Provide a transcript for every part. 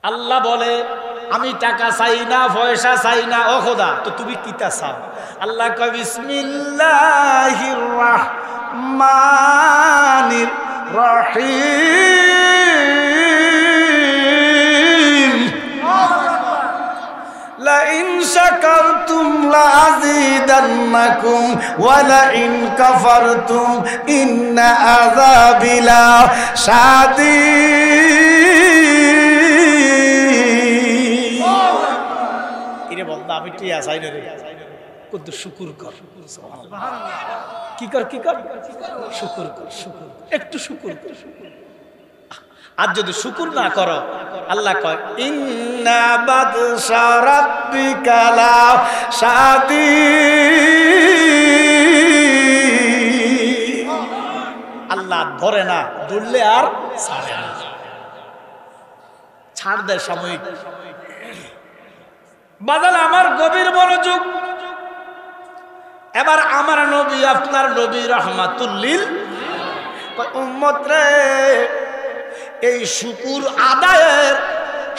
আল্লাহ বলে আমি টাকা চাই না, পয়সা চাই না। ও খোদা, তো তুমি কিতা চাও? আল্লাহ কয় বিসমিল্লাহির রাহমানির রহিম লাইন শাকারতুম লাযীদান্নাকুম ওয়া লাইন কাফারতুম ইন্না আযাবি লাশাদীদ। ইরে বলদা আমি টিয়া চাই না রে, কিন্তু শুকর কর। কি কর কি কর? শুকর কর, শুকর একটু শুকর কর। আর যদি শুকর না করো, আল্লাহ কয় ইন্না বাদশা রাব্বিকা লাশাদীদ। আল্লাহ ধরে না, ধরলে আর ছাড়ে না, ছাড় দেয় সাময়িক। বাদাল আমার গভীর মনোযোগ। এবার আমার নবী, আপনার নবী রাহমাতুল লিল উম্মত রে, এই শুকুর আদায়ের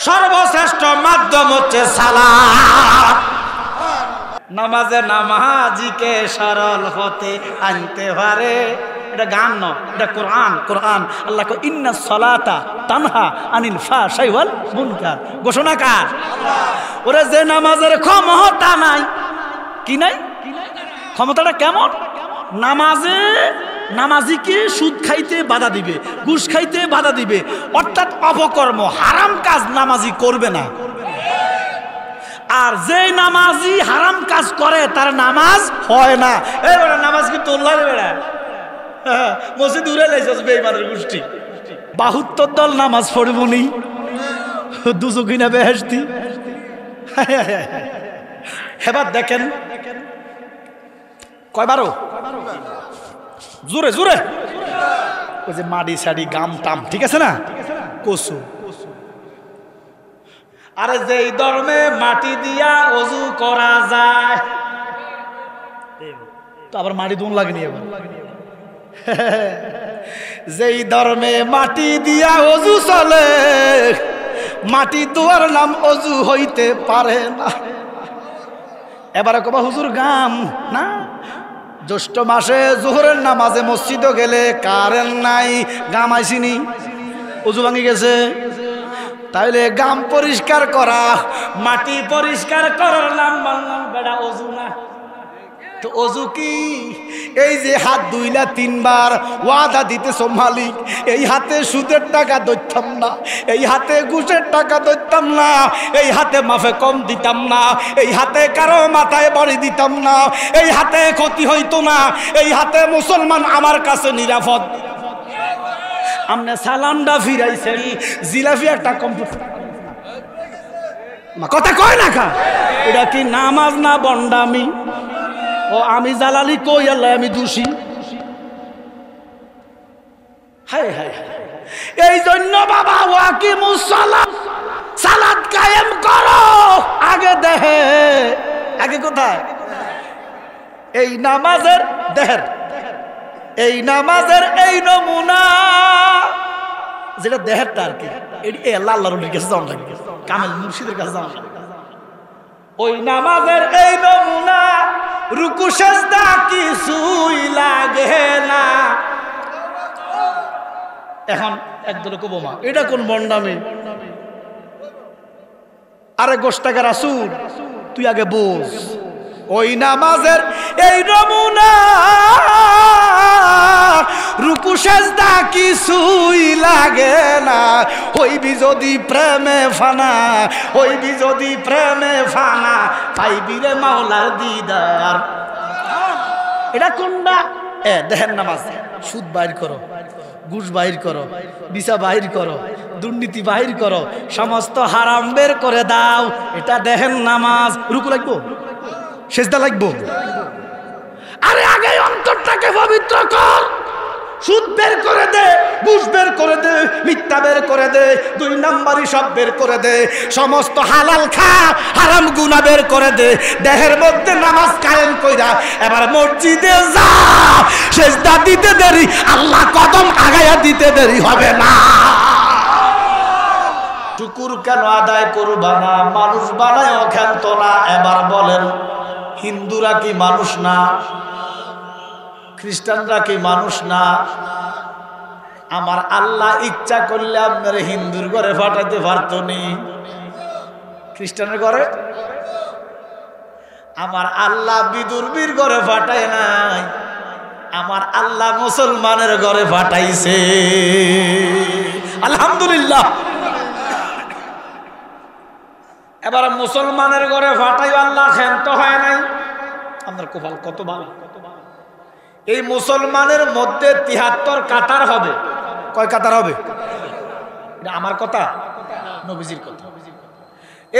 সর্বশ্রেষ্ঠ মাধ্যম হচ্ছে সালাত। নামাজে নামাজিকে সরল হতে আনতে পারে। এটা গান নয়, এটা কোরআন। কোরআন আল্লাহ কয় ইন্নাস সালাতা তানহা আনিল ফাহশাই ওয়াল মুনকার। ঘোষণা কার? ওরে যে নামাজের ক্ষমতা নাই। কি নাই? ক্ষমতাটা কেমন? নামাজে নামাজিকে সুদ খাইতে বাধা দিবে, ঘুষ খাইতে বাধা দিবে, অর্থাৎ অপকর্ম হারাম কাজ নামাজি করবে না। আর যে নামাজি হারাম কাজ করে তার নামাজ হয় না। এই বেটা নামাজ কি তোল্লা রে বেটা? মসজিদ উড়ে লাইছস বেঈমানের গোষ্ঠী। ৭২ দল নামাজ পড়বনি, দুজকি না বেহেশতি। এবার দেখেন কয়বারও জোরে জোরে ওই যে মাটি সাড়ি গাম টাম, ঠিক আছে না? কসু। আরে যেই ধর্মে মাটি দিয়া অজু করা যায়, তো আবার মাটি দুন লাগেনি। এবার যেই ধর্মে মাটি দিয়া অজু চলে, মাটি দোয়ার নাম অজু হইতে পারে না। এবারে কবা হুজুর গাম না, জ্যৈষ্ঠ মাসে জোহরের নামাজে মসজিদে গেলে কারেন্ট নাই, গাম আইসিনি, অজু ভাঙি গেছে। তাইলে গাম পরিষ্কার করা, মাটি পরিষ্কার করার নাম বললাম বেড়া অজু না। তো অজু কি? এই যে হাত ধুইলা 3 বার ওয়াদা দিতেছ মালিক, এই হাতে সুদের টাকা ধরতাম না, এই হাতে ঘুষের টাকা ধরতাম না, এই হাতে মাফে কম দিতাম না, এই হাতে কারো মাথায় বড়ি দিতাম না, এই হাতে ক্ষতি হইতো না, এই হাতে মুসলমান আমার কাছে নিরাপদ। আমনে সালামটা ফিরাইছেন, জিলাপি একটা কম্পিউটার কথা কয় না কা? এটা কি নামাজ না বন্ডামি? ও আমি জালালি কই আল্লাহ আমি দোষী? হায় হায় হায়। এই জন্য বাবা ওয়াকিমুস সালাত, সালাত কায়েম করো। আগে দেহে, আগে কোথায়? এই নামাজের দেহের, এই নামাজের এই নমুনা যেটা দেহেরটা আর কি, এই আল্লাহ আল্লাহর কাছে যাওয়া লাগে, কামেল মুর্শিদের কাছে যাওয়া লাগে। ওই নামাজের এই নমুনা, রুকু সেজদা কিছুই লাগে না। এখন একদল কবো মা এটা কোন বন্ডামি? আরে গোশটাকা রাসূল তুই আগে বোঝ, ওই নামাজের এই নমুনা, রুকু সেজদা কিছুই লাগে না। হইবি যদি প্রেমে ফানা, হইবি যদি প্রেমে ফানা, পাইবি রে মাওলার দিদার। এটা কোনটা? দেখেন নামাজ, সুদ বাইর করো, ঘুষ বাইর করো, বিচা বাইর করো, দুর্নীতি বাইর করো, সমস্ত হারাম বের করে দাও। এটা দেখেন নামাজ। রুকু লাগবো, সেজদা লাগবো। আরে আগে অন্তরটাকে পবিত্র কর। সুদ বের করে দে, ঘুষ বের করে দে, মিথ্যা বের করে দে, 2 নাম্বারি সব বের করে দে, সমস্ত হালাল খা, হারাম গুনাহ বের করে দে। দেহের মধ্যে নামাজ কায়েম কইরা এবার মসজিদে যা, সেজদা দিতে দেরি, আল্লাহ কদম আগায়া দিতে দেরি হবে না। শুকুর কেন আদায় করবা না? মানুষ বানায়ও ক্ষান্ত না। এবার বলেন, হিন্দুরা কি মানুষ না? খ্রিস্টানরা কি মানুষ না? আমার আল্লাহ ইচ্ছা করলে আপনার হিন্দুর ঘরে ফাটাতে পারতো নি, খ্রিস্টানের ঘরে। আমার আল্লাহ বিদুর্বীর ঘরে ফাটায় নাই, আমার আল্লাহ মুসলমানের ঘরে ফাটাইছে। আলহামদুলিল্লাহ। এবার মুসলমানের ঘরে ফাটাই আল্লাহ ক্ষান্ত হয় নাই। আপনার কপাল কত ভালো। এই মুসলমানের মধ্যে ৭৩ কাতার হবে। কয় কাতার হবে? এটা আমার কথা, নবীজির কথা।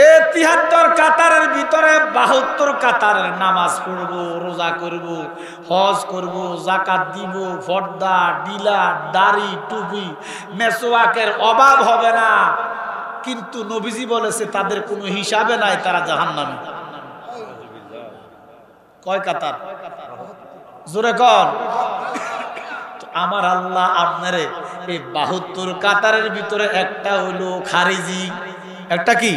এই ৭৩ কাতারের ভিতরে ৭২ কাতারের নামাজ পড়বো, রোজা করব, হজ করব, যাকাত দিব, পর্দা, ডিলা, দাড়ি, টুপি, মেসওয়াকের অভাব হবে না। কিন্তু নবীজি বলেছে তাদের কোনো হিসাবে নাই, তারা জাহান্নামী। কয় কাতার? জোরে কর। আমার আল্লাহ আপনারে এই ৭২ কাতারের ভিতরে একটা হইল খারিজি, একটা কি?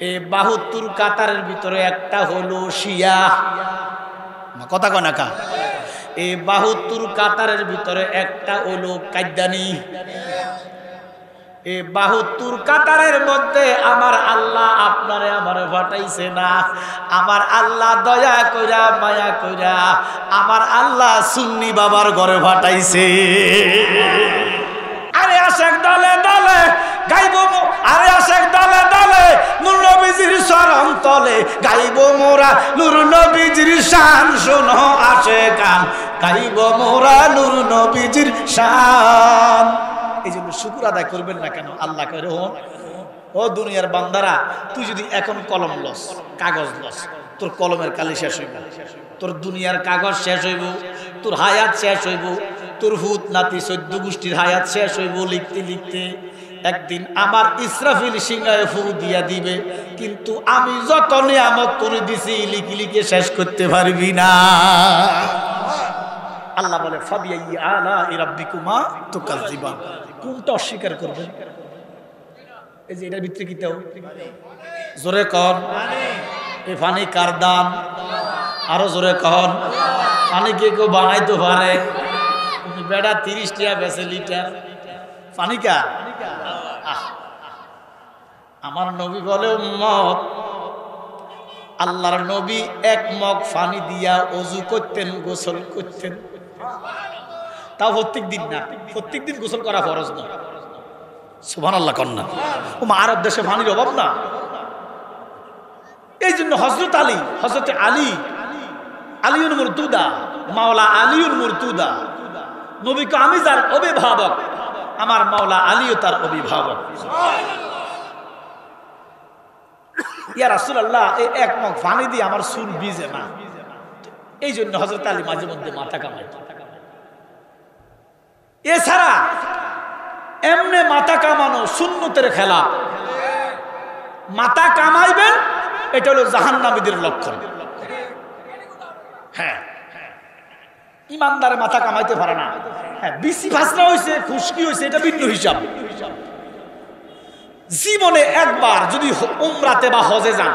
এই ৭২ কাতারের ভিতরে একটা হলো শিয়া। কথা কয় না কা? এই ৭২ কাতারের ভিতরে একটা হলো কাদ্যানি। এই ৭২ কাতারের মধ্যে আমার আল্লাহ আপনারে আমারে ফাটাইছে না। আমার আল্লাহ দয়া কইরা মায়া কইরা আমার আল্লাহ সুন্নি বাবার ঘরে ফাটাইছে। আরে আশেক দলে দলে গাইব, আরে আশেক দলে দলে নূর নবীজির শরণ তলে গাইব মোরা নূর নবীজির শান। শোনো আশেকান, গাইব মোরা নূর নবীজির শান। এই জন্য শুকর আদায় করবেন না কেন? আল্লাহ কইরে, ও দুনিয়ার বান্দারা, তুই যদি এখন কলম লস, কাগজ লস, তোর কলমের কালি শেষ হইব, তোর দুনিয়ার কাগজ শেষ হইব, তোর হায়াত শেষ হইব, তোর হুত নাতি 14 গোষ্ঠীর হায়াত শেষ হইব লিখতে লিখতে। একদিন আমার ইসরাফিল সিংহায় ফু দিয়া দিবে, কিন্তু আমি যত নিয়ামত করে দিছি লিখি লিখে শেষ করতে পারবি না। আল্লাহ বলে, ফাবিআইয়ি আলা'i রাব্বিকুমা তুকাজ্জিবান। কোনটা অস্বীকার করবেন? এই যে এটার ভিতরে কি তাও জোরে কন। এই পানি কার দান? আরো জোরে কন। পানি কে কেউ বানাইতে পারে? বেড়া 30 টাকা বেচে লিটার পানি কা? আমার নবী বলে, উম্মত, আল্লাহর নবী 1 মগ পানি দিয়া ওযু করতেন, গোসল করতেন। তাও প্রত্যেক দিন না, প্রত্যেক দিন গোসল করা ফরজ না। সুবহানাল্লাহ কন্যা। ও আরব দেশে পানির অভাব না। এই জন্য হযরত আলী আলিউল মুরতুদা, মাওলা আলিউল মুরতুদা, নবীকে আমি যার অভিভাবক, আমার মাওলা আলীও তার অভিভাবক। ইয়া রাসূলুল্লাহ, এই 1 মগ পানি দিয়ে আমার চুল ভিজে না। এই জন্য হযরত আলী মাঝে মধ্যে মাথা কামাইত। এছাড়া এমনে মাথা কামানো সুন্নতের খেলা। মাথা কামাইবেন, এটা হলো জাহান্নামীদের লক্ষণ। হ্যাঁ, ইমানদার মাথা কামাইতে পারে না। হ্যাঁ, বিসি ফাসরা হয়েছে, খুশকি হয়েছে, এটা ভিন্ন হিসাব। জীবনে একবার যদি উমরাতে বা হজে যান,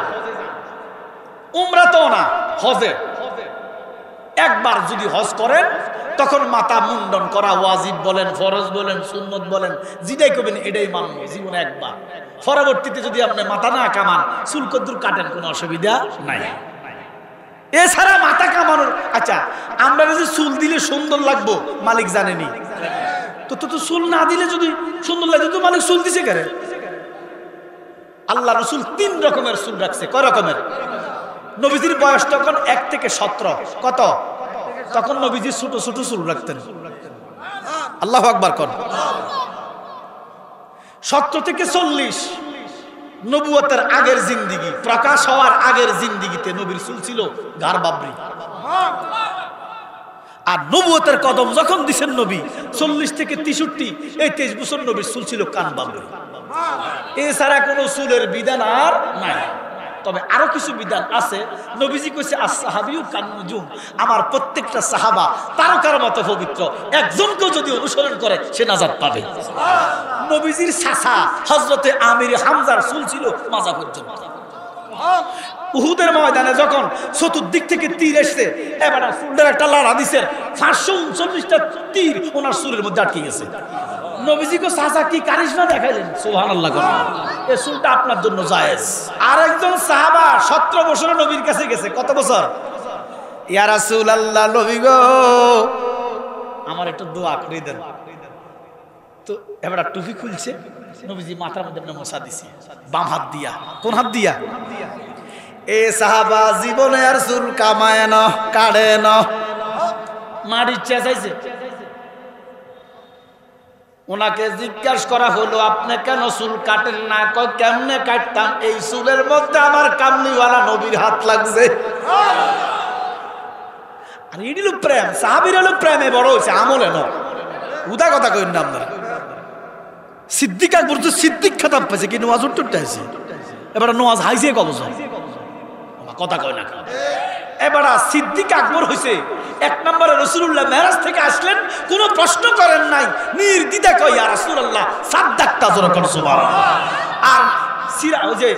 উমরাতেও না, হজে একবার যদি হজ করেন, তখন মাথা মুন্ডন করা ওয়াজিব বলেন, ফরজ বলেন, সুন্নত বলেন, যেটাই করবেন এটাই মানব জীবনে একবার। পরবর্তীতে যদি আপনি মাথা না কামান, চুল কদ্দুর কাটেন, কোনো অসুবিধা নাই। এছাড়া মাথা কামানোর, আচ্ছা আমরা যে চুল দিলে সুন্দর লাগবো মালিক জানেনি, তো চুল না দিলে যদি সুন্দর লাগে, তো মালিক চুল দিছে কেন? আল্লাহ রসুল 3 রকমের চুল রাখছে। কয় রকমের? নবীজির বয়স তখন 1 থেকে 17। কত? তখন নবীজি ছোট ছোট চুল রাখতেন। আল্লাহু আকবার কর। 17 থেকে 40 নবুয়তের আগের জিন্দিগি, প্রকাশ হওয়ার আগের জিন্দিগিতে নবীর চুল ছিল ঘাড় বাবরি। আর নবুয়তের কদম যখন দিছেন নবী 40 থেকে 63, এই 23 বছর নবীর চুল ছিল কান বাবরি। এছাড়া কোনো চুলের বিধান আর নাই। তবে আরো কিছু বিধান আছে। নবীজি কইছে, as-সাহাবিয়ু কান-নুজুম, আমার প্রত্যেকটা সাহাবা তারকার মতো পবিত্র, একজনকেও যদি অনুসরণ করে সে নাজাত পাবে। নবীজির চাচা হযরতে আমির হামজার চুল ছিল মাজা পর্যন্ত। উহুদের ময়দানে যখন চতুর্দিক থেকে তীর এসছে, এবার চুলটার একটা লাড়া দিছে, 539টা তীর ওনার চুলের মধ্যে আটকে গেছে। নবীজিকে চাচা কি কারিশমা দেখাইলেন, সুবহানাল্লাহ। এই চুলটা আপনার জন্য জায়েজ। আর একজন সাহাবা 17 বছরে নবীর কাছে গেছে। কত বছর? ইয়া রাসূলুল্লাহ, নবী গো আমার একটু দোয়া করে দেন। তো এবার টুপি খুলছে, নবীজি মাথার মধ্যে মোছা দিছে বাম হাত দিয়া। কোন হাত দিয়া? এ সাহাবা জীবনে আর চুল কামায় না, কাটে না, মাটির চেঁচাইছে। ওনাকে জিজ্ঞাসা করা হলো, আপনি কেন চুল কাটেন না? কয় কেমনে কাটতাম, এই চুলের মধ্যে আমার কামলিওয়ালা নবীর হাত লাগছে। আর এটি হলো প্রেম। সাহাবীর হলো প্রেমে বড় হয়েছে, আমলে ন। উদা কথা কইন না আপনারা। সিদ্দিক আকবর তো সিদ্দিক খেতাব পেয়েছে, কি নোয়াজ উঠতে আছে। এবার নোয়াজ হাইছে কবজ, কথা কয় না। এবার সিদ্দিক আকবর হয়েছে 1 নম্বরে। রাসূলুল্লাহ মেরাজ থেকে আসলেন, কোনো প্রশ্ন করেন নাই, নির্দ্বিধা কয় ইয়া রাসূলুল্লাহ সাদ্দাকতা জোরে কোন সুবহানাল্লাহ। আর সিরা ওই যে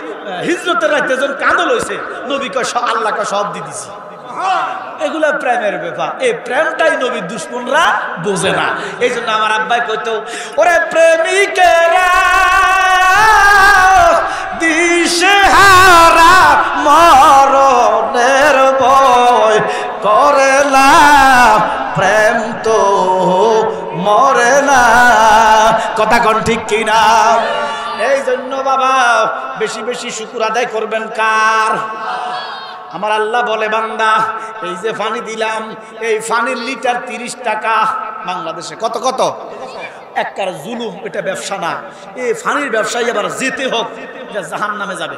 হিজরতের রাতে যখন কাঁদল হইছে, নবী কয় আল্লাহ কয় সব দিয়ে দিছি। এগুলা প্রেমের ব্যাপার। এই প্রেমটাই নবীর দুশমনরা বোঝে না। এই জন্য আমার আব্বাই কইতো, ওরে প্রেমিকেরা দিশেহারা মরণের ভয় করে না, প্রেম তো মরে না। কথা কোন ঠিক কিনা? এই জন্য বাবা বেশি বেশি শুকর আদায় করবেন কার? আমার আল্লাহ বলে, বান্দা এই যে পানি দিলাম, এই পানির লিটার 30 টাকা। বাংলাদেশে কত কত? একবার জুলুম, এটা ব্যবসা না। এই পানির ব্যবসায়ী আবার যেতে হোক, এটা জাহান্নামে যাবে।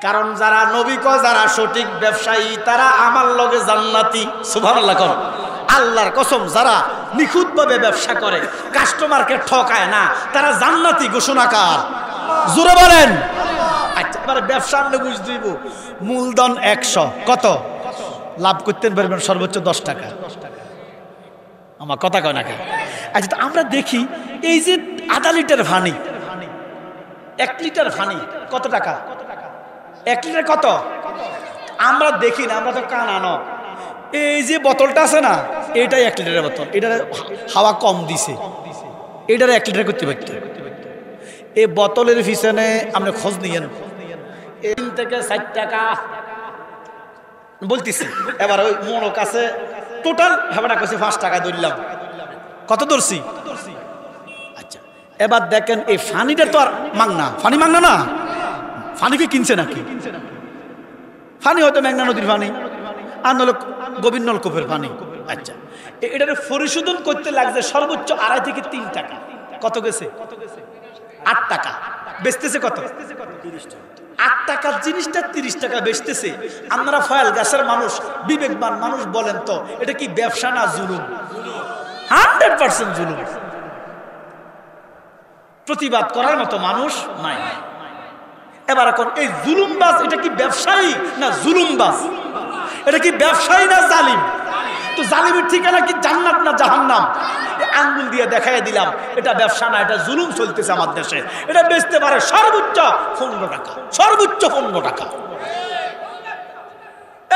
কারণ যারা নবী কয়, যারা সঠিক ব্যবসায়ী তারা আমার লগে জান্নাতি। সুবহানাল্লাহ। কর আল্লাহর কসম, যারা নিখুঁতভাবে ব্যবসা করে, কাস্টমারকে ঠকায় না, তারা জান্নাতি ঘোষণাকার। জোরে বলেন। আচ্ছা, এবারে ব্যবসা আমরা বুঝ দিব। মূলধন 100, কত লাভ করতে পারবেন? সর্বোচ্চ 10 টাকা। আমার কথা কয় না কেন? আচ্ছা, তো আমরা দেখি এই যে আধা লিটার পানি, 1 লিটার পানি কত টাকা? 1 লিটার কত? আমরা দেখি না, আমরা তো কানানো। এই যে বোতলটা আছে না, এইটাই 1 লিটারের বোতল। এটার হাওয়া কম দিছে, এটার 1 লিটার করতে পারত। এই বোতলের পিছনে আপনি খোঁজ নিয়েন, 3 থেকে 4 টাকা বলতেছি। এবার ওই মোড়ো কাছে টোটাল হেবাটা কাছে 5 টাকা ধরলাম। কত ধরছি? আচ্ছা, এবার দেখেন এই ফানিটা তো আর মাংনা। ফানি মাংনা না, ফানিকে কিনছে নাকি? ফানি হয়তো মেঘনা নদীর ফানি, আর নল গোবিন্দ নলকূপের পানি। আচ্ছা, এটার পরিশোধন করতে লাগছে সর্বোচ্চ 2.5 থেকে 3 টাকা। কত গেছে? 8 টাকা। বেচতেছে কত? 8 টাকার জিনিসটা 30 টাকা বেচতেছে। আপনারা ফয়েল গাছের মানুষ, বিবেকবান মানুষ, বলেন তো এটা কি ব্যবসা না জুলুম? 100% জুলুম। প্রতিবাদ করার মতো মানুষ নাই। এবার এখন এই জুলুমবাজ, এটা কি ব্যবসায়ী না জুলুমবাজ? এটা কি ব্যবসায়ী না জালিম? তো জালিমের ঠিকানা কি জান্নাত না জাহান্নাম? আঙ্গুল দিয়ে দেখাই দিলাম এটা ব্যবসা না, এটা জুলুম চলতেছে আমার দেশে। এটা বেচতে পারে সর্বোচ্চ 15 টাকা, সর্বোচ্চ 15 টাকা।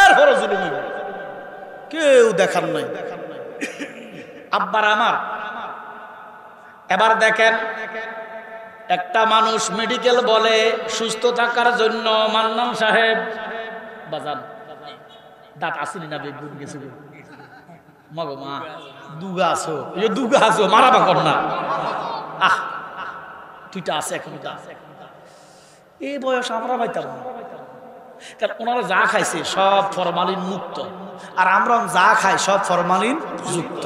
এরপরও জুলুম কেউ দেখার নাই। আব্বার আমার, এবার দেখেন একটা মানুষ মেডিকেল বলে সুস্থ থাকার জন্য, মান্নান সাহেব বাজান দাঁত আসেনি না, বেগুন গেছে মগো মা, দুগা আছো, দুগা আছো, মারাবা কর না। আহ, তুইটা আছে এখন, এই বয়স আমরা পাইতাম না। কারণ ওনারা যা খাইছে সব ফরমালিন মুক্ত, আর আমরা যা খাই সব ফরমালিন যুক্ত।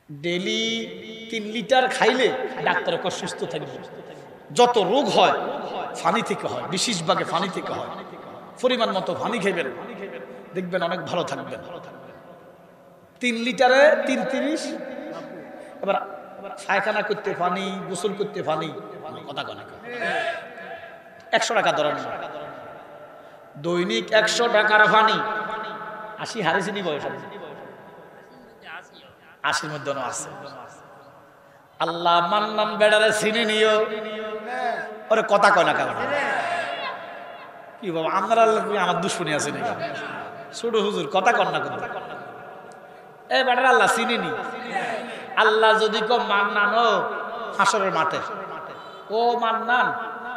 ডেলি 3 লিটার খাইলে ডাক্তার সুস্থ থাকবে। যত রোগ হয় পানি থেকে হয়, বিশেষভাবে পানি থেকে হয়। পরিমাণ মতো পানি খাইবেন, দেখবেন অনেক ভালো থাকবেন। 3 লিটারে 330। এবার পায়খানা করতে পানি, গোসল করতে পানি, কথা কয় না, 100 টাকা ধরেন। দৈনিক 100 টাকার পানি 80 হারিয়েছিনি বয়স। 80 মধ্যে আছে। আল্লাহ মান্নান বেড়ারে চিনি নিও, ওরে কথা কয় না কেন? কি বাবা আপনারা আমার দুশ্মনী আছে নাকি? ছোট হুজুর কথা কন না কিন্তু এই বেটার আল্লাহ চিনি নি। আল্লাহ যদি কো মান্নান ও হাসরের মাঠে, ও মান্নান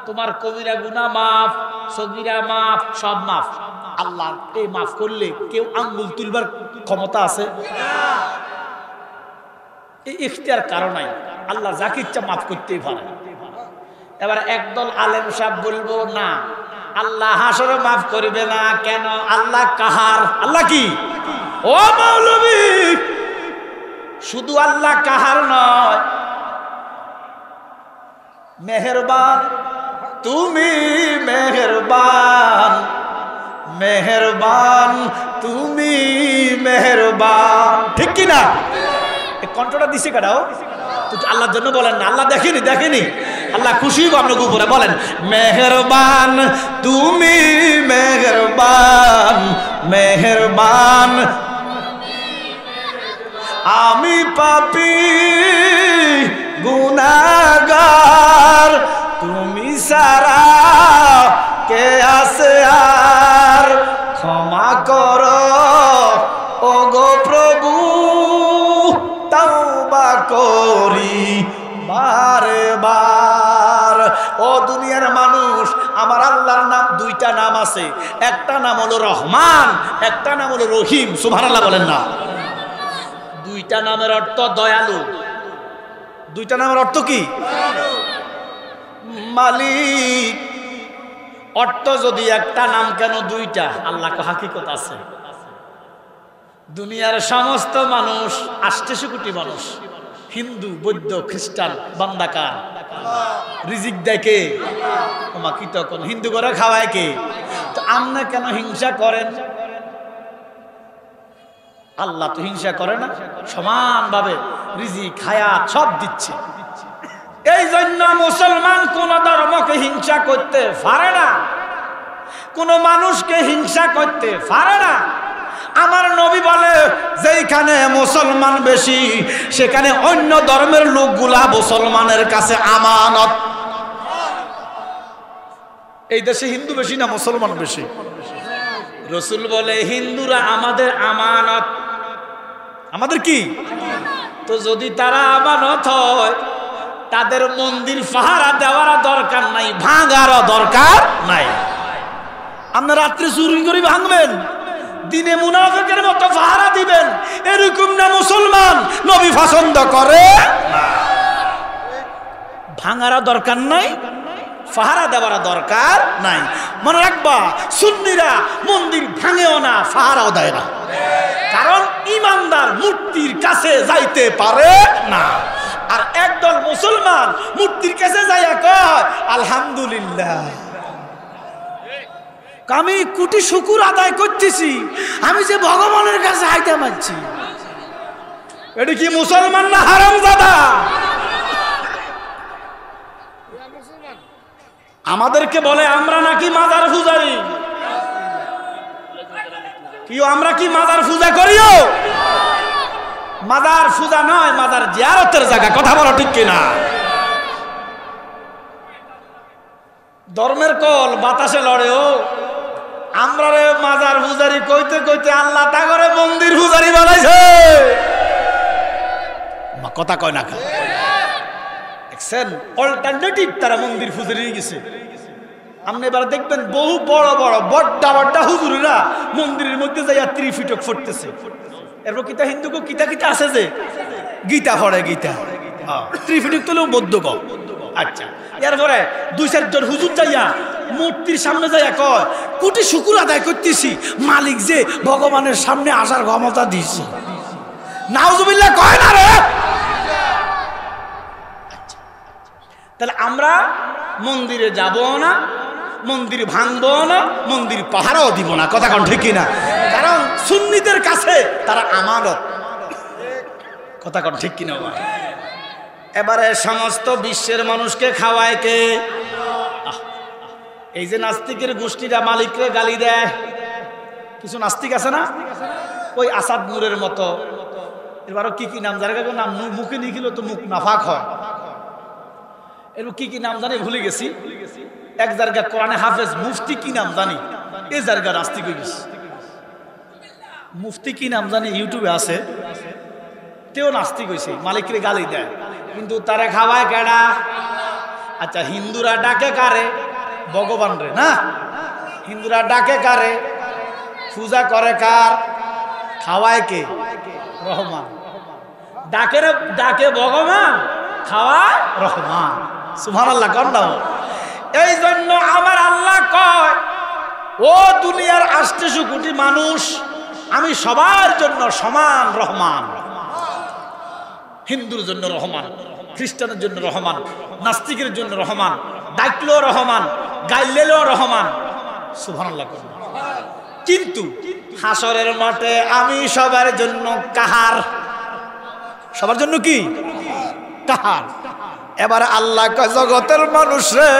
তোমার কবিরা গুনাহ মাফ, সগীরা মাফ, সব মাফ। আল্লাহ এই মাফ করলে কেউ আঙ্গুল তুলবার ক্ষমতা আছে? এই ইখতিয়ার কারণ নাই, আল্লাহ যাকে ইচ্ছা মাফ করতেই পারে। এবার একদল আলেম সাহেব বলবো না আল্লাহ হাসরে মাফ করবে না, কেন? আল্লাহ কাহার। আল্লাহ কি? ও মৌলবী, শুধু আল্লাহ কাহার নয়, মেহেরবান। তুমি মেহেরবান, মেহেরবান তুমি মেহেরবান, ঠিক কি না? কণ্ঠটা দিছে কাটাও আল্লাহর জন্য বলেন না, আল্লাহ দেখেনি, দেখেনি আল্লাহ খুশি আপনাকে উপরে বলেন মেহেরবান তুমি মেহেরবান, মেহেরবান আমি পাপী গুনাহগার, তুমি সারা কে আছে আর, ক্ষমা করো ওগো প্রভু, তওবা করি বারে বার। ও দুনিয়ার মানুষ, আমার আল্লাহর নাম দুইটা নাম আছে, একটা নাম হলো রহমান, একটা নাম হলো রহিম। সুবহানাল্লাহ বলেন না? দুইটা নামের অর্থ দয়ালু। দুইটা নামের অর্থ কি? মালিক। অর্থ যদি একটা নাম কেন দুইটা? আল্লাহ হাকিকত আছে। দুনিয়ার সমস্ত মানুষ ৮৮ কোটি মানুষ, হিন্দু বৌদ্ধ খ্রিস্টান, বান্দাকার রিজিক দেয় কে? তোমা কি তখন হিন্দু করে খাওয়ায় কে? তো আপনি কেন হিংসা করেন? আল্লাহ তো হিংসা করে না, সমানভাবে রিজিক হায়াত সব দিচ্ছে। এই জন্য মুসলমান কোন ধর্মকে হিংসা করতে পারে না, কোন মানুষকে হিংসা করতে পারে না। আমার নবী বলে যেখানে মুসলমান বেশি সেখানে অন্য ধর্মের লোকগুলা মুসলমানের কাছে আমানত। এই দেশে হিন্দু বেশি না মুসলমান বেশি? রাসূল বলে হিন্দুরা আমাদের আমানত। আমাদের কি? তো যদি তারা আমানত হয় তাদের মন্দির পাহারা দেওয়ার দরকার নাই, ভাঙারও দরকার নাই। আপনি রাত্রে চুরি করে ভাঙবেন, দিনে মুনাফিকের মতো পাহারা দিবেন, এরকম না মুসলমান। নবী পছন্দ করে না। ভাঙার দরকার নাই, পাহারা দেওয়ার দরকার নাই। মনে রাখবা সুন্নিরা মন্দির ভাঙেও না, পাহারাও দেয় না, কারণ ইমানদার মূর্তির কাছে যাইতে পারে না। আর একদল মুসলমান মূর্তির কাছে যাইয়া কয় আলহামদুলিল্লাহ, আমি কোটি শুকুর আদায় করতেছি, আমি যে ভগবানের কাছে আইতে পারছি। এটা কি মুসলমান না হারামজাদা? আমাদেরকে বলে আমরা নাকি মাজার পূজারি। কি আমরা কি মাজার পূজা করিও? মাজার পূজা নয়, মাজার জিয়ারতের জায়গা। কথা বলো ঠিক কিনা? ধর্মের কল বাতাসে লড়েও আমরা রে মাজার পূজারি কইতে কইতে আল্লাহ তা করে মন্দির পূজারি বানাইছে। কথা কয় না দেখছেন? অল্টারনেটিভ তারা মন্দির পূজারি গেছে। আপনি এবার দেখবেন বহু বড় বড় বড্ডা বড্ডা হুজুরেরা মন্দিরের মধ্যে যাইয়া ত্রিপিটক পড়তেছে। এরপর কিতা হিন্দুকে কিতা কিতা আছে যে গীতা পড়ে, গীতা ত্রিপিটক তোলেও বৌদ্ধ ক। আচ্ছা, এরপরে ২-৪ জন হুজুর যাইয়া মূর্তির সামনে যাইয়া কয় কোটি শুকুর আদায় করতেছি, মালিক যে ভগবানের সামনে আসার ক্ষমতা দিয়েছে। নাউজুবিল্লাহ কয় না রে? তাহলে আমরা মন্দিরে যাব না, মন্দির ভাঙবো না, মন্দির পাহারাও দিব না। কথা কোন ঠিক না? কারণ সুন্নিদের কাছে তারা আমানত। কথা কোন ঠিক কিনা? এবারে সমস্ত বিশ্বের মানুষকে খাওয়ায় কে? এই যে নাস্তিকের গোষ্ঠীরা মালিকরে গালি দেয়, কিছু নাস্তিক আছে না, ওই আসাদ নূরের মতো এবারও কি কি নাম জায়গা নাম মুখে নিখিল তো মুখ নাফাক হয়, এরপর কি কি নাম জানি ভুলে গেছি। এক জায়গা কোরআনে হাফেজ মুফতি কি নাম জানি, এই জায়গা নাস্তিক হয়ে গেছি। মুফতি কি নাম জানি ইউটিউবে আছে, তেও নাস্তিক হয়েছে, মালিকের গালি দেয়, কিন্তু তারা খাওয়ায় কেডা? আচ্ছা হিন্দুরা ডাকে কারে? ভগবান রে না, হিন্দুরা ডাকে কারে? পূজা করে কার? খাওয়ায় কে? রহমান। ডাকে ভগবান, খাওয়ায় রহমান। সুবহানাল্লাহ কন্যা। এই জন্য আমার আল্লাহ কয়, ও দুনিয়ার ৮০০ কোটি মানুষ, আমি সবার জন্য সমান রহমান। হিন্দুর জন্য রহমান, খ্রিস্টানের জন্য রহমান, নাস্তিকের জন্য রহমান, ডাকলেও রহমান, গাইলেও রহমান। সুবহানাল্লাহ। কিন্তু হাসরের মাঠে আমি সবার জন্য কাহার? সবার জন্য কি? কাহার? এবার আল্লাহ কয়, জগতের মানুষ রে,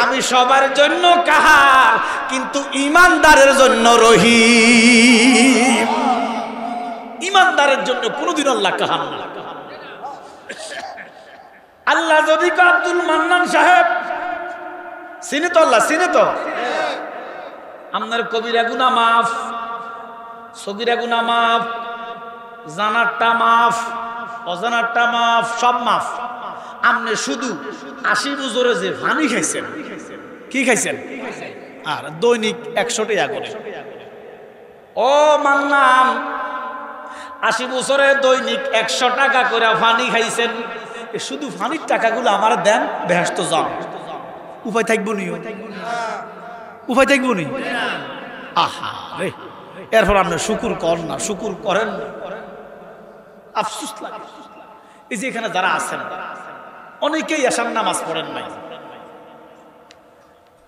আমি সবার জন্য কাহার, কিন্তু ইমানদারের জন্য রহিম। ইমানদারের জন্য কোনদিন আল্লাহ কাহার না। আল্লাহ যদি আব্দুল মান্নান সাহেব, চিনে তো আল্লাহ, চিনে তো, আপনার কবিরা গুনাহ মাফ, সগীরা গুনাহ মাফ, জানারটা মাফ, অজানারটা মাফ, সব মাফ। আপনি শুধু ৮০ বছরে যে পানি খাইছেন, কি খাইছেন? আর দৈনিক ১০০ টাকা করে। ও মান্নান, ৮০ বছরে দৈনিক ১০০ টাকা করে পানি খাইছেন, শুধু পানির টাকাগুলো আমার দেন, বেহেশত যান। উপায় থাকবো নি? উপায় থাকবো নি? আহা রে, এরপর আপনি শুকুর করেন না, শুকুর করেন না, আফসোস লাগে। এই যে এখানে যারা আছেন অনেকেই আসার নামাজ পড়েন নাই,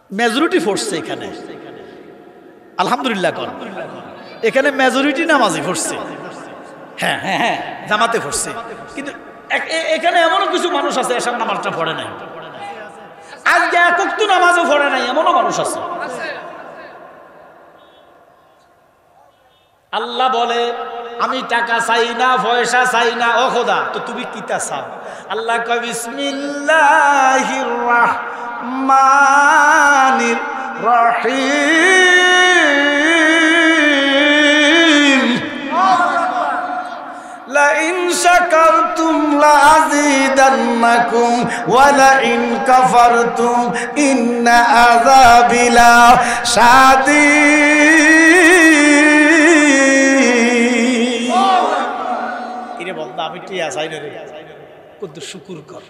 মেজরিটি পড়ছে এখানে, আলহামদুলিল্লাহ করেন। এখানে মেজরিটি নামাজই পড়ছে, হ্যাঁ হ্যাঁ হ্যাঁ, জামাতে পড়ছে। কিন্তু এখানে এমনও কিছু মানুষ আছে এসার নামাজটা পড়ে নাই, আজকে এক ওয়াক্ত নামাজও পড়ে নাই, এমনও মানুষ আছে। আল্লাহ বলে, আমি টাকা চাই না, পয়সা চাই না। ও খোদা, তো তুমি কিতা চাও? আল্লাহ কয়, বিসমিল্লাহির রাহমানির রাহিম, লা ইন শাকারতুম লাযীদান্নাকুম ওয়া লা ইন কাফারতুম ইন্না আযাবি লাশাদীদ। ইরে বলদা, আমি টিয়া চাই না রে, কত শুকর কর।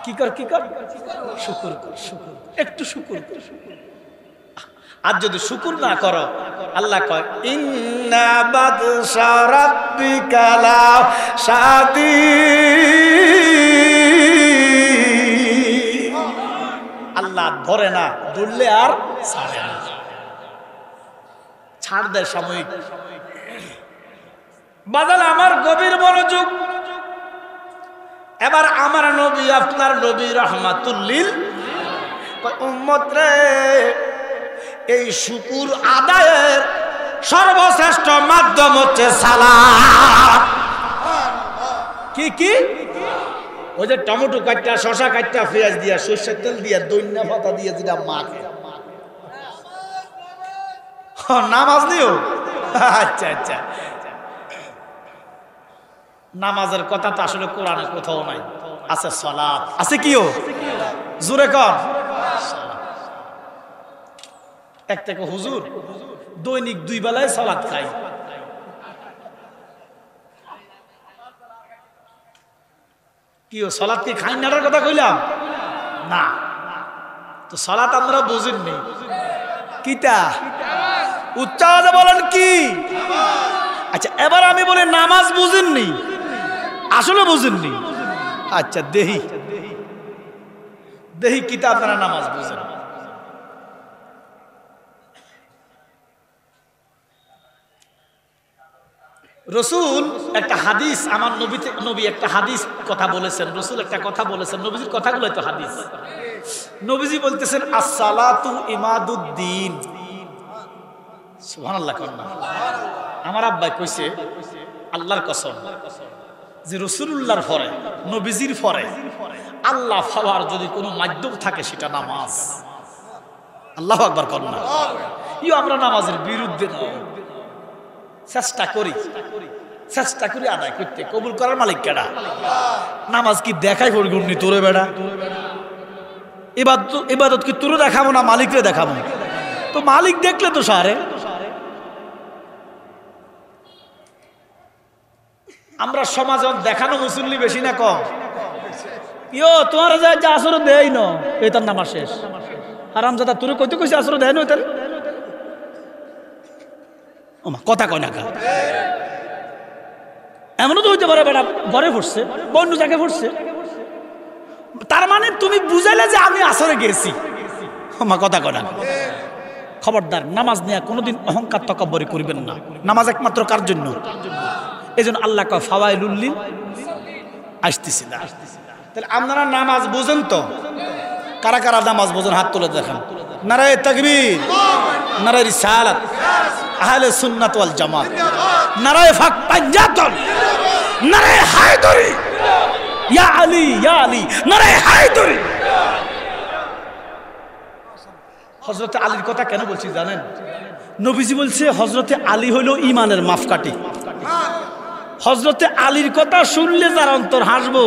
কি কর? কি কর? শুকর কর, শুকর, একটু শুকর কর। আর যদি শুকুর না করো, আল্লাহ কয়, ইন্না বাদশা রাব্বিকা লাশাদীদ। আল্লাহ ধরে না, ধরলে আর ছাড়ে না, ছাড় দেয় সাময়িক। বাদাল আমার গভীর মনোযোগ। এবার আমার নবী, আপনার নবী রাহমাতুল লিল উম্মত রে, এই শুকুর আদায়ের সর্বশ্রেষ্ঠ মাধ্যম হচ্ছে সালাত। কি কি? ওই যে টমেটো কাটটা, শশা কাটটা, পেঁয়াজ দিয়া, সরষের তেল দিয়া, দইন্না পাতা দিয়ে যেটা মাখে, নামাজ নিও। আচ্ছা আচ্ছা, নামাজের কথা তো আসলে কোরআনে কোথাও নাই, আছে সালাত, আছে কিও? জোরে কর। এক থেকে হুজুর দৈনিক 2 বেলায় সালাত খাই, কি ও সালাত কি খাই নাটার কথা কইলাম না? তো সালাত আমরা বুঝিনি, কিটা উচ্চ আওয়াজে বলেন কি? আচ্ছা, এবার আমি বলি নামাজ বুঝেননি, আসলে বুঝেননি। আচ্ছা, দেহি দেহি কিতা আপনারা নামাজ বুঝেন। রসুল একটা হাদিস, আমার নবী একটা হাদিস কথা বলেছেন, রসুল একটা কথা বলেছেন, নবীজির কথাগুলো তো হাদিস। নবীজি বলতেছেন, আসসালাতু ইমাদুদ্দিন। সুবহানাল্লাহ। আমার আব্বাই কইছে, আল্লাহর কসম যে রাসূলুল্লাহর পরে নবীজির পরে আল্লাহ পাওয়ার যদি কোনো মাধ্যম থাকে সেটা নামাজ। আল্লাহু আকবার করেন না। আমরা নামাজের বিরুদ্ধে নয়, চেষ্টা করি আদায় করতে। কবুল করার মালিক কেডা? নামাজ কি দেখাই পরিগণনি তোরে বেড়া? ইবাদত কি তোরে দেখাবো না মালিকরে দেখাবো? তো মালিক দেখলে তো সারে। আমরা সমাজ দেখানো মুসল্লি বেশি না কম? তোমার যা আসর দেয় না এই তার নামাজ শেষ। হারামজাদা তোরে কইতে কইছে আসর দেয় না তার কথা কয় না। এমনও তো হইতে পারে বেটা ঘরে পড়ছে বন্য জায়গায় পড়ছে, তার মানে তুমি বুঝাইলে যে আমি আসরে গেছি। কথা কয় না। খবরদার, নামাজ নিয়ে কোনোদিন অহংকার তকব্বরি করবেন না। নামাজ একমাত্র কার জন্য? এই জন্য আল্লাহ কয় ফাওয়াইলুল লিল আসতেছি না। তাহলে আপনারা নামাজ বুঝেন তো? কারা কারা নামাজ বোঝেন হাত তুলে দেখান। নারায়ে তাকবীর, নারায়ে রিসালাত, আহলে সুন্নাত ওয়াল জামাত, নারায়ে ফাক পাঞ্জাতন, নারায়ে হায়দরি, ইয়া আলী ইয়া আলী, নারায়ে হায়দরি। হযরতে আলীর কথা কেন বলছি জানেন? নবীজি বলছে হযরতে আলী হলো ঈমানের মাপকাঠি। হযরতে আলীর কথা শুনলে যার অন্তর হাসবো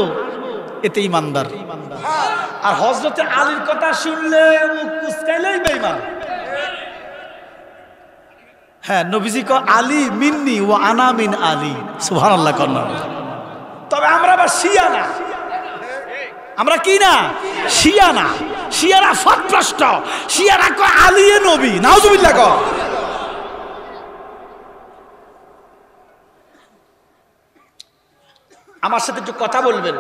এতে ঈমানদার, আর হযরতে আলীর কথা শুনলে মুখ কুচকাইলেই বেঈমান। হ্যাঁ, নবীজি কয় আলী মিন্নি ওয়া আনা মিন আলী। সুবহানাল্লাহ কন্না। তবে আমরা আবার শিয়া না। আমরা কি না? শিয়া না। শিয়ারা ফতপ্রষ্ট। শিয়ারা কয় আলী এ নবী। নাউজুবিল্লাহ কয়। আমার সাথে একটু কথা বলবেন,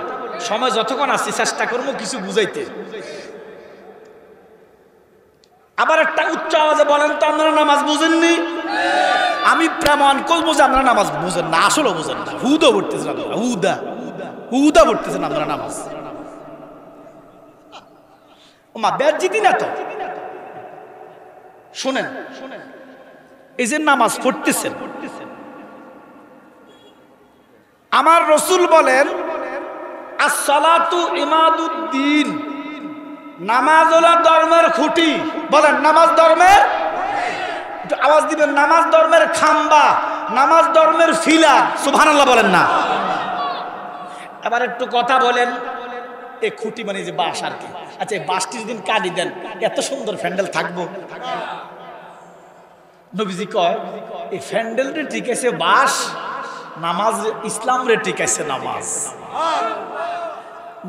সময় যতক্ষণ আসছি চেষ্টা করবো কিছু বুঝাইতে। আবার একটা উচ্চ আওয়াজে বলেন তো আপনারা নামাজ বুঝেননি? আমি প্রমাণ করবো যে আপনারা নামাজ বুঝেন না, আসলে বুঝেন না। হুদা পড়তেছেন আপনারা, হুদা পড়তেছেন আপনারা নামাজ। ওমা বেজ্জিতি না তো? শোনেন, এই যে নামাজ পড়তেছেন, আমার রাসূল বলেন আসসালাতু ইমাদুদ্দিন, নামাজ হলো ধর্মের খুঁটি। বলেন নামাজ ধর্মের, একটু আওয়াজ দিবেন, নামাজ ধর্মের খাম্বা, নামাজ ধর্মের ফিলা। সুবহানাল্লাহ বলেন না। এবার একটু কথা বলেন, এই খুঁটি মানে যে বাঁশ আর কি। আচ্ছা, এই বাঁশটি যদি কাটি দেন এত সুন্দর প্যান্ডেল থাকবো? নবীজি কয় এই প্যান্ডেল রে ঠিক আছে বাঁশ, নামাজ ইসলাম রে ঠিক আছে নামাজ।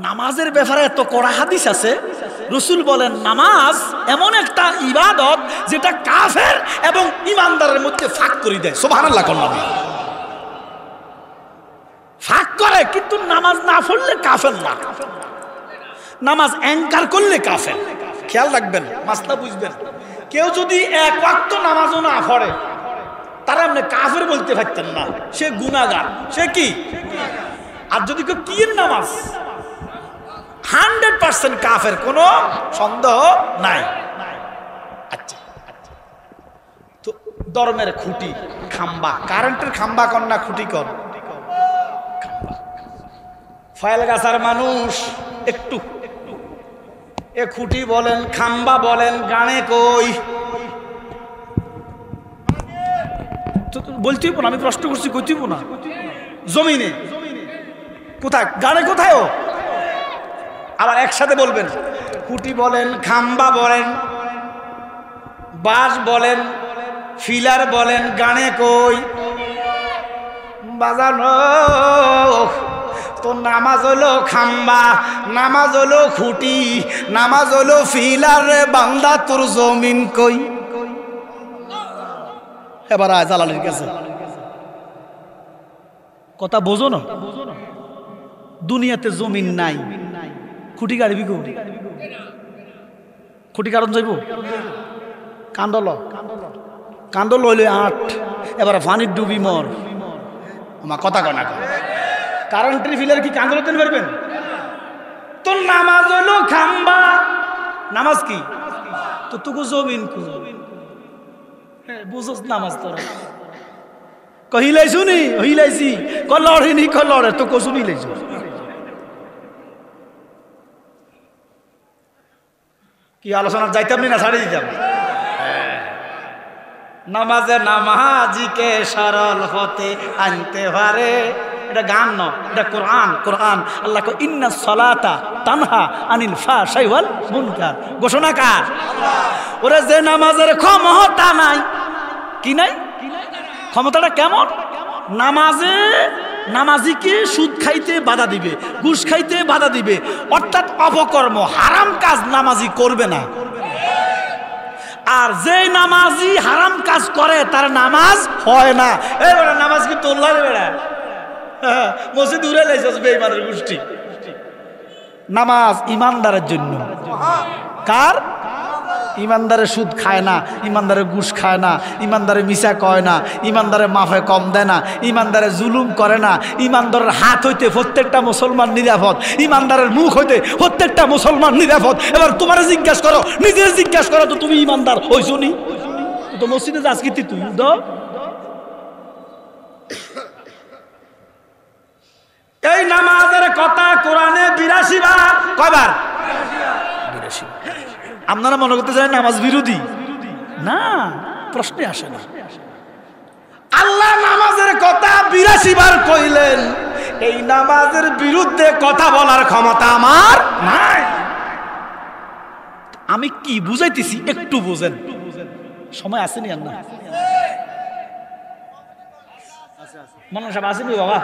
নামাজের ব্যাপারে এত কড়া হাদিস আছে। রাসূল বলেন নামাজ এমন একটা ইবাদত যেটা কাফের এবং ঈমানদারের মধ্যে ফাঁক করে দেয়। সুবহানাল্লাহ কোন ফাঁক করে, কিন্তু নামাজ না পড়লে কাফের না, নামাজ অ্যাঙ্কার করলে কাফের। খেয়াল রাখবেন, মাসলা বুঝবেন। কেউ যদি এক ওয়াক্ত নামাজও না পড়ে তারা আপনি কাফের বলতে পারতেন না, সে গুনাহগার। সে কি? আর যদি কেউ কি নামাজ 100% কাফের, কোনো সন্দেহ নাই। আচ্ছা, তো ধর্মের খুঁটি খাম্বা, কারেন্টের খাম্বা কর না খুঁটি কর? ফয়েল গাছার মানুষ একটু এ খুঁটি বলেন খাম্বা বলেন গানে কই? বলতেই না, আমি প্রশ্ন করছি, কইতেই না। জমিনে কোথায়? গানে কোথায়? আবার একসাথে বলবেন, খুঁটি বলেন, খাম্বা বলেন, বাঁশ বলেন, ফিলার বলেন, গানে কই? বাজানো তো নামাজ হলো খাম্বা, নামাজ হলো খুঁটি, নামাজ হলো ফিলার রে বান্দা, তোর জমিন কই? এবার আয় জালালের কাছে কথা বোঝো না। দুনিয়াতে জমিন নাই, খুঁটি গাড়বি গো? খুঁটি কারণ যাইব কান্দল, কান্দল হইলে ৮, এবার পানির ডুবি মর। আমার কথা কনা কারেন্টের ফিলার কি কান্দল তেন পারবেন? তো নামাজ হইলো খাম্বা, নামাজ কি? তো তুকু জমিন কু বুঝোস নামাজ তোরা কহিলাইছু নি হইলাইছি ক লড়িনি ক লড়ে তো কসু নিলাইছু কি আলোচনা যাইতাম না ছাড়ি দিতাম নামাজে নামাজিকে সরল হতে আনতে পারে এটা গান নয় এটা কোরআন কোরআন আল্লাহ কো ইন্না সলাতা তানহা আনিল ফাহশাই ওয়াল মুনকার ঘোষণা কার ওরে যে নামাজের ক্ষমতা নাই কি নাই ক্ষমতাটা কেমন নামাজিকে সুদ খাইতে বাধা দিবে ঘুষ খাইতে বাধা দিবে অর্থাৎ অপকর্ম হারাম কাজ নামাজি করবে না আর যে নামাজি হারাম কাজ করে তার নামাজ হয় না এই বেটা নামাজ কি তোল্লা রে বেটা মসজিদ উড়ে লাইছস বেঈমানের গোষ্ঠী নামাজ ইমানদারের জন্য কার ইমানদারে সুদ খায় না ইমানদারে ঘুষ খায় না ইমানদারে মিছা কয় না ইমানদারে মাফে কম দেয় না ইমানদারে জুলুম করে না ইমানদারের হাত হইতে প্রত্যেকটা মুসলমান নিরাপদ ইমানদারের মুখ হইতে প্রত্যেকটা মুসলমান নিরাপদ এবার তোমারে জিজ্ঞাসা করো নিজের জিজ্ঞাসা করো তো তুমি ইমানদার হইছো নি তো মসজিদে যাস কি তুই দাও এই নামাজের কথা কোরআনে 82 বার কয়বার 82 আপনারা মনে করতে চান নামাজ বিরোধী না প্রশ্নে আসে না আল্লাহ নামাজের কথা 82 বার কইলেন এই নামাজের বিরুদ্ধে কথা বলার ক্ষমতা আমার নাই আমি কি বুঝাইতেছি একটু বুঝেন সময় আসেনি আর না মনে সব আসেনি বাবা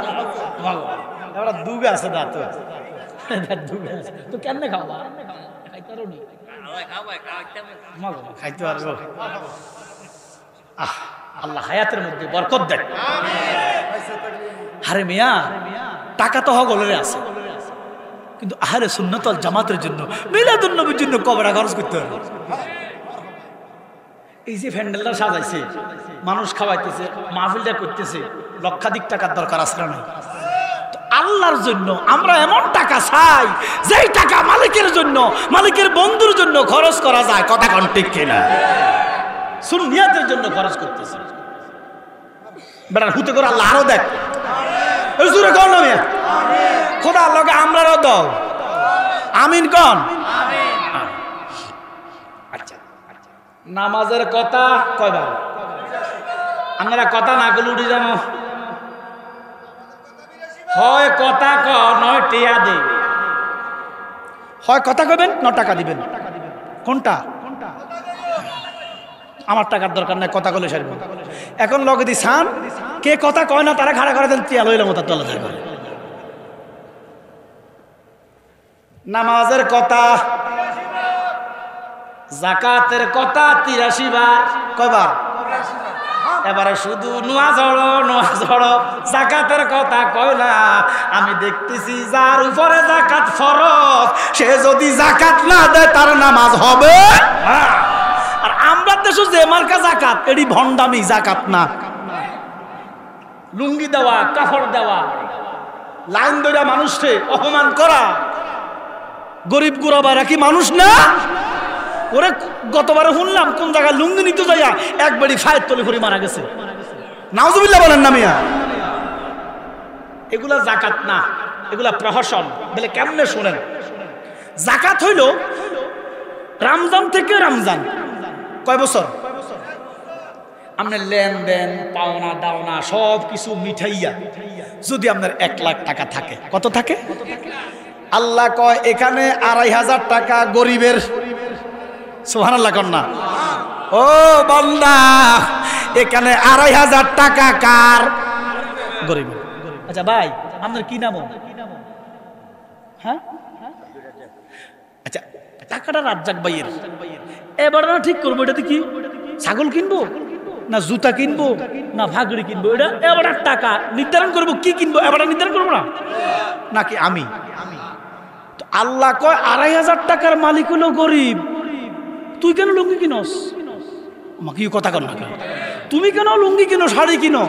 এবার দুগে আছে না তো দুগে আছে তো কেন খাওয়া খাইতে পারো নি খাইতে পারবো আল্লাহ হায়াতের মধ্যে বরকত দেয় আরে মিয়া টাকা তো হগলের আছে কিন্তু আহলে সুন্নাত ওয়াল জামাতের জন্য মিলাদুন নবীর জন্য কবরা খরচ করতে হবে এই যে প্যান্ডেলটা সাজাইছে মানুষ খাওয়াইতেছে মাহফিলটা করতেছে লক্ষাধিক টাকার দরকার আছে না আল্লাহর জন্য আমরা এমন টাকা চাই যেই টাকা মালিকের জন্য মালিকের বন্ধুর জন্য খরচ করা যায় কথা কোন ঠিক কিনা সুন্নিয়াতের জন্য খরচ করতেছে বেটা হুতে করে আল্লাহ আরো দেখ এই জোরে কোন না মিয়া খোদা আল্লাহকে আমরাও দাও আমিন কোন আমিন আচ্ছা নামাজের কথা কয়বার আপনারা কথা না কইলে উঠে যাবো হয় কথা ক নয় টিয়া দে হয় কথা কইবেন ন টাকা দিবেন কোনটা আমার টাকার দরকার নাই কথা কইলে সারবে এখন লগে দি সান কে কথা কয় না তারা খাড়া করে দেন টিয়া লইলাম তার তলা থাকবে নামাজের কথা যাকাতের কথা 83 বার কয়বার এবারে শুধু নোয়া ঝড় যাকাতের কথা কয় না আমি দেখতেছি যার উপরে যাকাত ফরজ সে যদি যাকাত না দেয় তার নামাজ হবে আর আমরা দেশে যে মার্কা যাকাত এডি ভন্ডামি যাকাত না লুঙ্গি দেওয়া কাপড় দেওয়া লাইন ধরে মানুষকে অপমান করা গরিব গুরাবারা কি মানুষ না ওরে গতবারে শুনলাম কোন জায়গায় লুঙ্গি নিতে যাইয়া একবারই ফায়ের তলে করে মারা গেছে নাউজুবিল্লাহ বলেন না মিয়া এগুলা যাকাত না এগুলা প্রহসন বলে কেমনে শুনেন যাকাত হইল রমজান থেকে রমজান কয় বছর আপনার লেনদেন পাওনা দাওনা সব কিছু মিঠাইয়া যদি আপনার 1 লাখ টাকা থাকে কত থাকে আল্লাহ কয় এখানে 2500 টাকা গরিবের সুবহানাল্লাহ কন্যা ও বান্দা এখানে 2500 টাকা কার গরিব আচ্ছা ভাই আপনার কি নাম হ্যাঁ আচ্ছা টাকাটা রাজ্জাক ভাইয়ের এবার না ঠিক করবো এটাতে কি ছাগল কিনবো না জুতা কিনবো না ভাগড়ি কিনবো এটা এবার টাকা নির্ধারণ করবো কি কিনবো এবার নির্ধারণ করবো না নাকি আমি তো আল্লাহ কয় 2500 টাকার মালিক হলো গরিব তুই কেন লুঙ্গি কিনস আমাকে কথা কর না তুমি কেন লুঙ্গি কিনো শাড়ি কিনো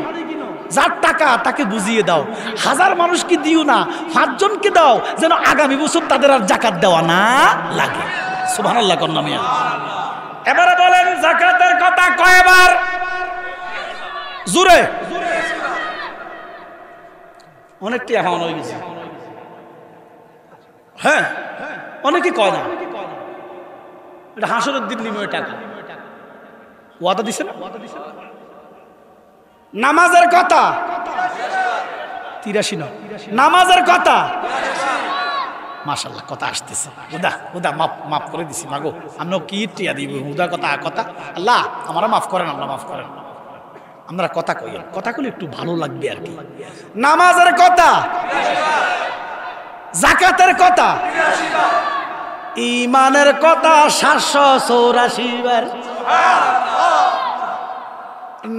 যার টাকা তাকে বুঝিয়ে দাও 1000 মানুষকে দিও না 5 জনকে দাও যেন আগামী বছর তাদের আর যাকাত দেওয়া না লাগে সুবহানাল্লাহ কন্যা মিয়া এবারে বলেন যাকাতের কথা কয়বার জোরে অনেকটি এখন হয়ে গেছে। হ্যাঁ, অনেকে কয় না এটা হাসরের দিন নিমে টাকা ওয়াদা দিছে না। নামাজের কথা 83 না, নামাজের কথা মাশাআল্লাহ কথা আসতেছে। হুদা মাফ করে দিছি মাগো, আমিও কি টিয়া দিব হুদা কথা আল্লাহ আমারা মাফ করেন, আল্লাহ মাফ করেন। আমরা কথা কই, কথা কইলে একটু ভালো লাগবে আর কি। নামাজের কথা, যাকাতের কথা, ঈমানের কথা 784 বার।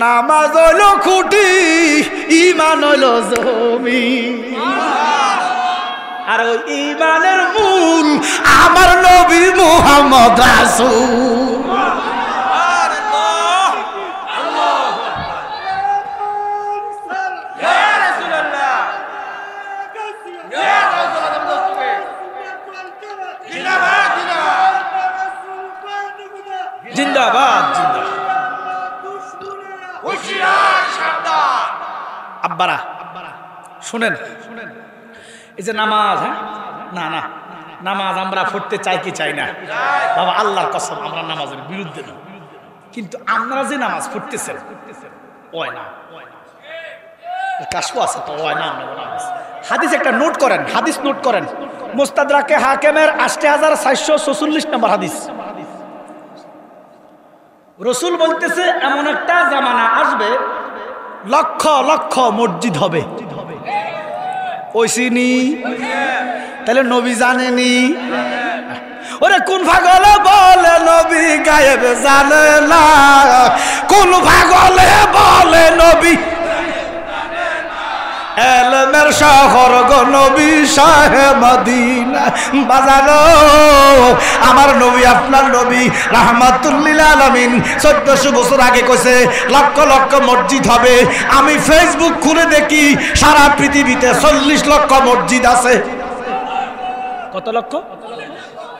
নামাজ হইল খুঁটি, ঈমান হইল জমিন, আর ওই ঈমানের মূল আমার নবী মুহাম্মদ রাসূল। জিন্দাবাদ জিন্দাবাদ। আব্বারা শুনেন, এই যে নামাজ, হ্যাঁ না না নামাজ আমরা পড়তে চাই কি চাই না বাবা, আল্লাহর কসম আমরা নামাজের বিরুদ্ধে না, কিন্তু আমরা যে নামাজ পড়তেছেন ওই না কাশফ আছে তো ওই না। হাদিস একটা নোট করেন, হাদিস নোট করেন, মুস্তাদরাকে হাকিমের 8446 নম্বর হাদিস। রসুল বলতেছে এমন একটা জামানা আসবে লক্ষ লক্ষ মসজিদ হবে। ওইসিনি তাহলে নবী জানেনি? ওরে কোন পাগলে বলে নবী গায়েব জানে না, কোন পাগলে বলে নবী এলমের শহর গো নবী শাহে মদিনা। বাজানো আমার নবী আপনার নবী রাহমাতুল লিল আলামিন 1400 বছর আগে কইছে লক্ষ লক্ষ মসজিদ হবে। আমি ফেসবুক খুলে দেখি সারা পৃথিবীতে 40 লক্ষ মসজিদ আছে। কত লক্ষ?